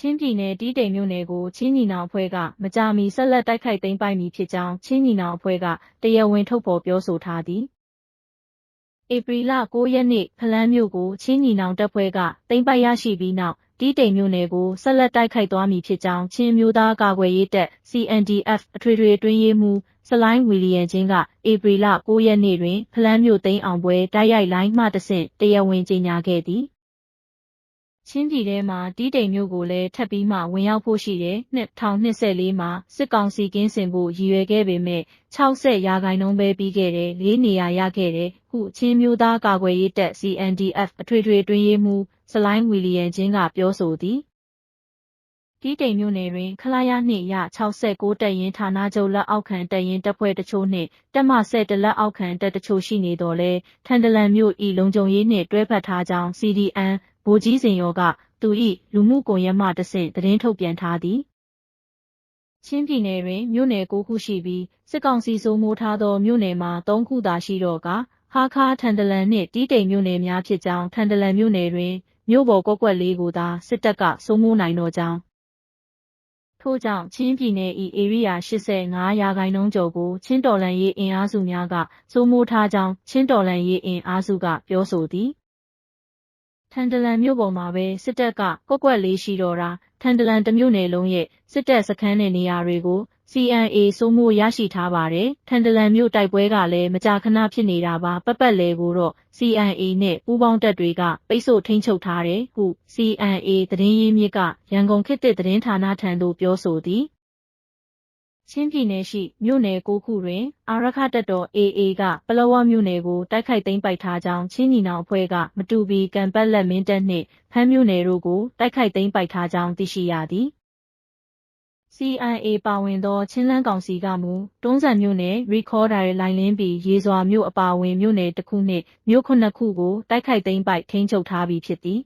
ချင်းပြည်နယ်တီးတိန်မြို့နယ်ကိုချင်းညီနောင်အဖွဲ့ကမကြာမီဆက်လက်တိုက်ခိုက်သိမ်းပိုက်မည်ဖြစ်ကြောင်းချင်းညီနောင်အဖွဲ့ကတရားဝင်ထုတ်ဖော်ပြောဆိုထားသည်ဧပြီလ9ရက်နေ့ဖလန်းမြို့ကိုချင်းညီနောင်တပ်ဖွဲ့ကသိမ်းပိုက်ရရှိပြီးနောက်တီးတိန်မြို့နယ်ကိုဆက်လက်တိုက်ခိုက်သွားမည်ဖြစ်ကြောင်းချင်းမျိုးသားကာကွယ်ရေးတပ် CNDF အထွေထွေအတွင်းရေးမှူးစလိုင်းဝီလီယံချင်းကဧပြီလ9ရက်နေ့တွင်ဖလန်းမြို့သိမ်းအောင်ပွဲတိုက်ရိုက်လိုင်းမှတဆင့်တရားဝင်ကြေညာခဲ့သည်ချင်းပြည်ထဲမှာတီးတိန်မြို့ကိုလည်းထပ်ပြီးမှဝင်ရောက်ဖို့ရှိတဲ့2024မှာစစ်ကောင်စီကင်းစင်ဖို့ရည်ရွယ်ခဲ့ပေမဲ့60%ပဲပြီးခဲ့တယ်၄နေရာရခဲ့တယ်ဟုချင်းမျိုးသားကာကွယ်ရေးတပ် CNDF အထွေထွေအတွင်းရေးမှူးစလိုင်းဝီလီယံချင်းကပြောဆိုသည်တီးတိန်မြို့နယ်တွင်ခလာရ2ရ69တပ်ရင်းဌာနချုပ်လက်အောက်ခံတပ်ရင်းတပ်ဖွဲ့တချို့နှင့်တပ်မ11လက်အောက်ခံတပ်တချို့ရှိနေတော်လဲထန်တလန်မြို့၏လုံခြုံရေးနှင့်တွဲဖက်ထားကြောင်း CDN ဗိုလ်ကြီးစင်ရောကသူ၏လူမှုကွန်ရက်မှတဆင့်သတင်းထုတ်ပြန်ထားသည်ချင်းပြည်နယ်တွင်မြို့နယ်9ခုရှိပြီးစစ်ကောင်စီစိုးမိုးထားသောမြို့နယ်မှာ3ခုသာရှိတော့ကဟာခါထန်တလန်နှင့်တီးတိန်မြို့နယ်များဖြစ်ကြောင်းထန်တလန်မြို့နယ်တွင်မြို့ပေါ်ကွက်ကွက်လေးကိုသာစစ်တပ်ကစိုးမိုးနိုင်တော့ကြောင်းထို့ကြောင့်ချင်းပြည်နယ်၏ဧရိယာ85%ကျော်ကိုချင်းတော်လှန်ရေးအင်အားစုများကစိုးမိုးထားကြောင်းချင်းတော်လှန်ရေးအင်အားစုကပြောဆိုသည်ထန်တလန်မြို့ပေါ်မှာပဲစစ်တပ်ကကွက်ကွက်လေးရှိတော့တာထန်တလန်တစ်မြို့နယ်လုံးရဲ့စစ်တပ်စခန်းနဲ့နေရာတွေကို CNA စိုးမိုးရရှိထားပါတယ်ထန်တလန်မြို့တိုက်ပွဲကလည်းမကြာခဏဖြစ်နေတာပါပတ်လည်ကိုတော့ CNA နဲ့ပူးပေါင်းတပ်တွေကပိတ်ဆို့ထိန်းချုပ်ထားတယ်ဟု CNA သတင်းရင်းမြစ်ကရန်ကုန်ခေတ်သစ်သတင်းဌာနထံသို့ပြောဆိုသည်ချင်းပြည်နယ်ရှိမြို့နယ်9ခုတွင်အာရခတပ်တော် AA ကပလောဝမြို့နယ်ကိုတိုက်ခိုက်သိမ်းပိုက်ထားကြောင်းချင်းညီနောင်အဖွဲ့ကမတူပီကံပတ်လက်မင်းတပ်နှင့်ဖမ်းမြို့နယ်တို့ကိုတိုက်ခိုက်သိမ်းပိုက်ထားကြောင်းသိရှိရသည် CNA ပါဝင်သောချင်းလန်းကောင်စီကမူတွန်းဇံမြို့နယ်ရီခေါ်ဒါလိုင်လင်းပီရေစွာမြို့အပါအဝင်မြို့နယ်တစ်ခုနှင့်မြို့9ခုကိုတိုက်ခိုက်သိမ်းပိုက်ထိန်းချုပ်ထားပြီးဖြစ်သည်